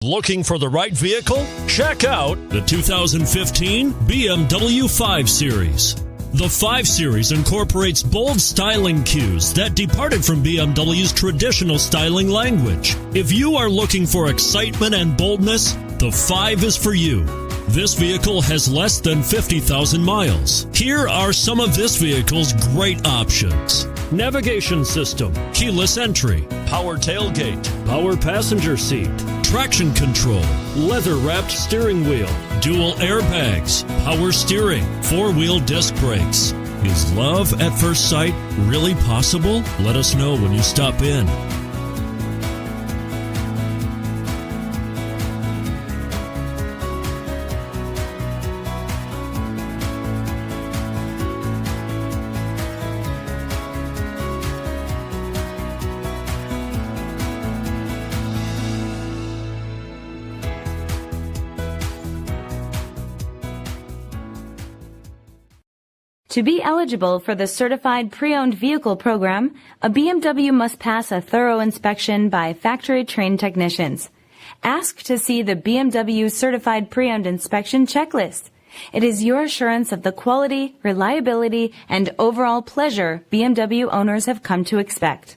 Looking for the right vehicle? Check out the 2015 BMW 5 Series. The 5 Series incorporates bold styling cues that departed from BMW's traditional styling language. If you are looking for excitement and boldness, the 5 is for you. This vehicle has less than 50,000 miles. Here are some of this vehicle's great options: navigation system, keyless entry, power tailgate, power passenger seat, traction control, leather-wrapped steering wheel, dual airbags, power steering, 4-wheel disc brakes. Is love at first sight really possible? Let us know when you stop in. To be eligible for the Certified Pre-Owned Vehicle Program, a BMW must pass a thorough inspection by factory-trained technicians. Ask to see the BMW Certified Pre-Owned Inspection Checklist. It is your assurance of the quality, reliability, and overall pleasure BMW owners have come to expect.